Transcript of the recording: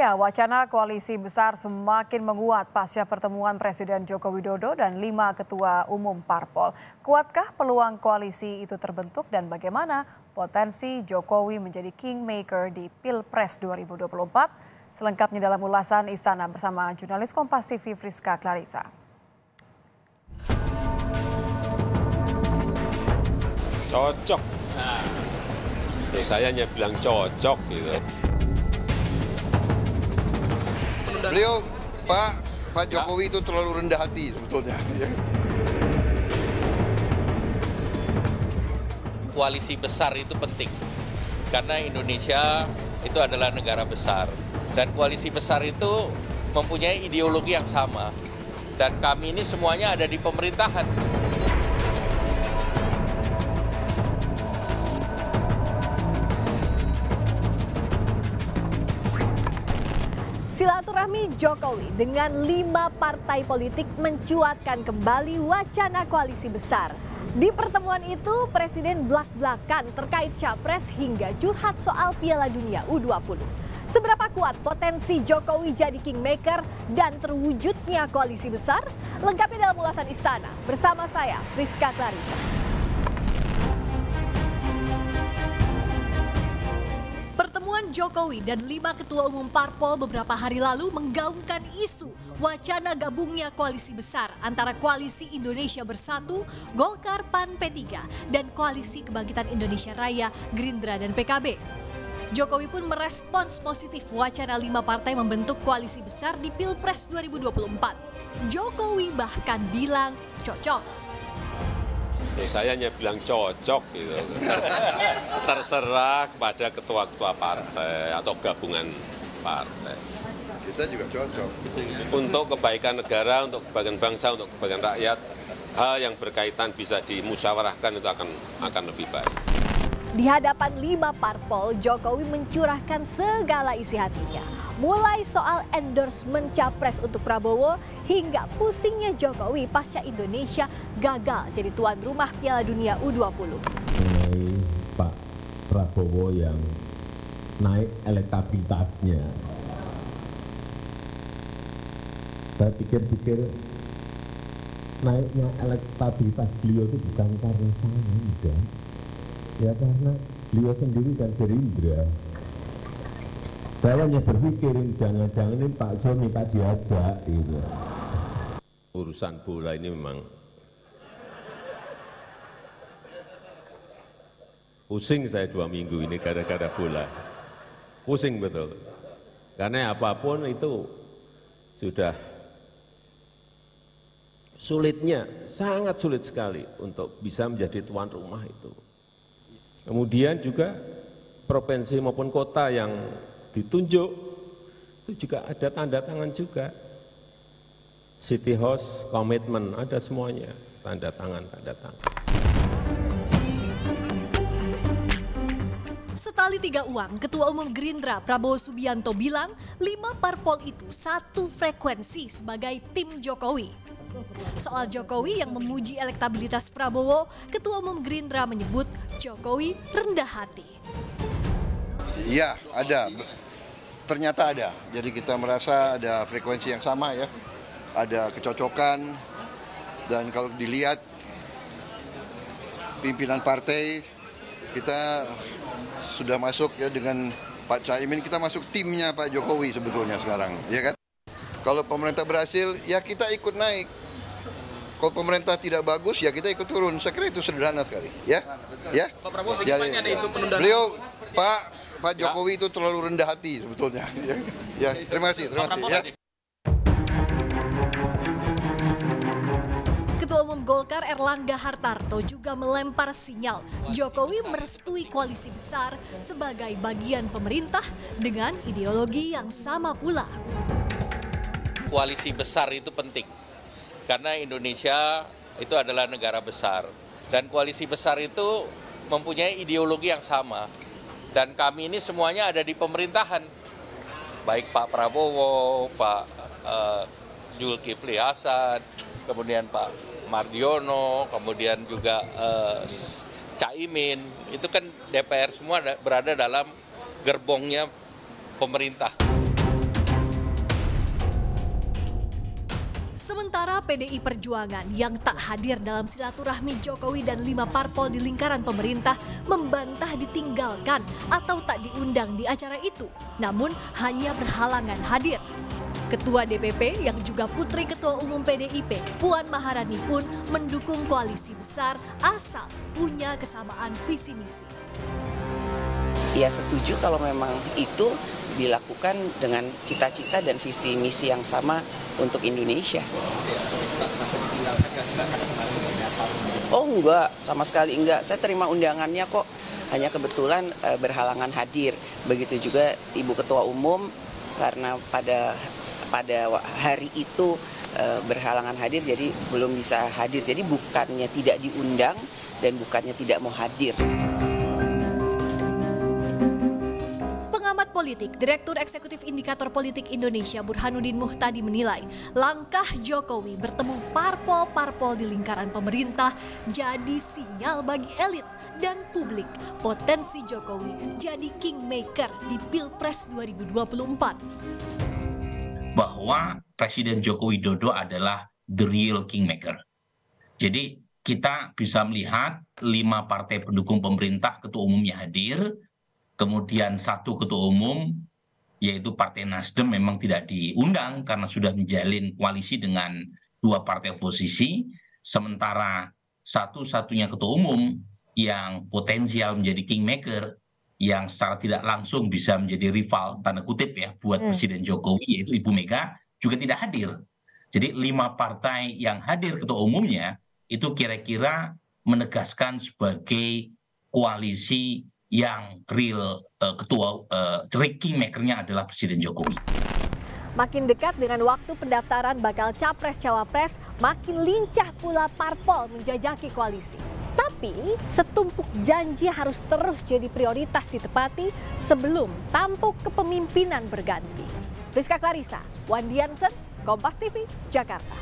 Ya, wacana koalisi besar semakin menguat pasca pertemuan Presiden Joko Widodo dan 5 ketua umum parpol. Kuatkah peluang koalisi itu terbentuk dan bagaimana potensi Jokowi menjadi kingmaker di Pilpres 2024? Selengkapnya dalam ulasan Istana bersama jurnalis Kompas TV Friska Clarissa. Cocok. Nah, saya hanya bilang cocok gitu. Beliau, Pak Jokowi itu terlalu rendah hati sebetulnya. Koalisi besar itu penting, karena Indonesia itu adalah negara besar. Dan koalisi besar itu mempunyai ideologi yang sama. Dan kami ini semuanya ada di pemerintahan. Silaturahmi Jokowi dengan 5 partai politik mencuatkan kembali wacana koalisi besar. Di pertemuan itu, Presiden blak-blakan terkait Capres hingga curhat soal Piala Dunia U20. Seberapa kuat potensi Jokowi jadi kingmaker dan terwujudnya koalisi besar? Lengkapnya dalam ulasan Istana bersama saya, Friska Clarissa. Pertemuan Jokowi dan 5 ketua umum parpol beberapa hari lalu menggaungkan isu wacana gabungnya koalisi besar antara Koalisi Indonesia Bersatu, Golkar, PAN, P3, dan Koalisi Kebangkitan Indonesia Raya, Gerindra, dan PKB. Jokowi pun merespons positif wacana 5 partai membentuk koalisi besar di Pilpres 2024. Jokowi bahkan bilang cocok. Saya hanya bilang cocok gitu. Terserah kepada ketua-ketua partai atau gabungan partai. Kita juga cocok. Untuk kebaikan negara, untuk kebaikan bangsa, untuk kebaikan rakyat, hal yang berkaitan bisa dimusyawarahkan itu akan lebih baik. Di hadapan 5 parpol, Jokowi mencurahkan segala isi hatinya. Mulai soal endorsement Capres untuk Prabowo hingga pusingnya Jokowi pasca Indonesia gagal jadi tuan rumah Piala Dunia U20. Mengenai Pak Prabowo yang naik elektabilitasnya, saya pikir-pikir naiknya elektabilitas beliau itu bukan karena saya, enggak. Ya karena beliau sendiri dan Gerindra. Saya hanya berpikirin jangan-jangan ini Pak Jo minta diajak gitu. Urusan bola ini memang pusing saya 2 minggu ini gara-gara bola. Pusing betul. Karena apapun itu sudah sulitnya, sangat sulit sekali untuk bisa menjadi tuan rumah itu. Kemudian juga provinsi maupun kota yang ditunjuk itu juga ada tanda tangan juga. City House, komitmen, ada semuanya, tanda tangan. Setali 3 uang, Ketua Umum Gerindra Prabowo Subianto bilang 5 parpol itu satu frekuensi sebagai tim Jokowi. Soal Jokowi yang memuji elektabilitas Prabowo, Ketua Umum Gerindra menyebut Jokowi rendah hati. Iya, ada. Ternyata ada. Jadi kita merasa ada frekuensi yang sama ya. Ada kecocokan. Dan kalau dilihat pimpinan partai, kita sudah masuk ya dengan Pak Caimin, kita masuk timnya Pak Jokowi sebetulnya sekarang, ya kan? Kalau pemerintah berhasil, ya kita ikut naik. Kalau pemerintah tidak bagus, ya kita ikut turun. Saya kira itu sederhana sekali, ya. Ya. Pak Prabowo, Jadi, ada isu penundaan. beliau, Pak Jokowi itu terlalu rendah hati sebetulnya. Ya, terima kasih. Ya. Ketua Umum Golkar Erlangga Hartarto juga melempar sinyal Jokowi merestui koalisi besar sebagai bagian pemerintah dengan ideologi yang sama pula. Koalisi besar itu penting, karena Indonesia itu adalah negara besar. Dan koalisi besar itu mempunyai ideologi yang sama. Dan kami ini semuanya ada di pemerintahan. Baik Pak Prabowo, Pak Zulkifli Hasan, kemudian Pak Mardiono, kemudian juga Caimin. Itu kan DPR semua berada dalam gerbongnya pemerintah. Sementara PDI Perjuangan yang tak hadir dalam silaturahmi Jokowi dan 5 parpol di lingkaran pemerintah membantah ditinggalkan atau tak diundang di acara itu, namun hanya berhalangan hadir. Ketua DPP yang juga putri Ketua Umum PDIP, Puan Maharani pun mendukung koalisi besar asal punya kesamaan visi misi. Ya setuju kalau memang itu dilakukan dengan cita-cita dan visi misi yang sama untuk Indonesia. Oh enggak, sama sekali enggak. Saya terima undangannya kok. Hanya kebetulan berhalangan hadir. Begitu juga Ibu Ketua Umum karena pada hari itu berhalangan hadir, jadi belum bisa hadir. Jadi bukannya tidak diundang dan bukannya tidak mau hadir. Pengamat politik, Direktur Eksekutif Indikator Politik Indonesia Burhanuddin Muhtadi menilai langkah Jokowi bertemu parpol-parpol di lingkaran pemerintah jadi sinyal bagi elit dan publik potensi Jokowi jadi kingmaker di Pilpres 2024. Bahwa Presiden Joko Widodo adalah the real kingmaker. Jadi kita bisa melihat 5 partai pendukung pemerintah ketua umumnya hadir, kemudian 1 ketua umum yaitu Partai Nasdem memang tidak diundang karena sudah menjalin koalisi dengan 2 partai oposisi, sementara satu-satunya ketua umum yang potensial menjadi kingmaker yang secara tidak langsung bisa menjadi rival, tanda kutip ya, buat Presiden Jokowi, yaitu Ibu Mega, juga tidak hadir. Jadi 5 partai yang hadir ketua umumnya, itu kira-kira menegaskan sebagai koalisi yang real kingmaker-nya adalah Presiden Jokowi. Makin dekat dengan waktu pendaftaran bakal Capres-Cawapres, makin lincah pula parpol menjajaki koalisi. Tapi setumpuk janji harus terus jadi prioritas ditepati sebelum tampuk kepemimpinan berganti. Friska Clarissa, Wandi Jansen, Kompas TV, Jakarta.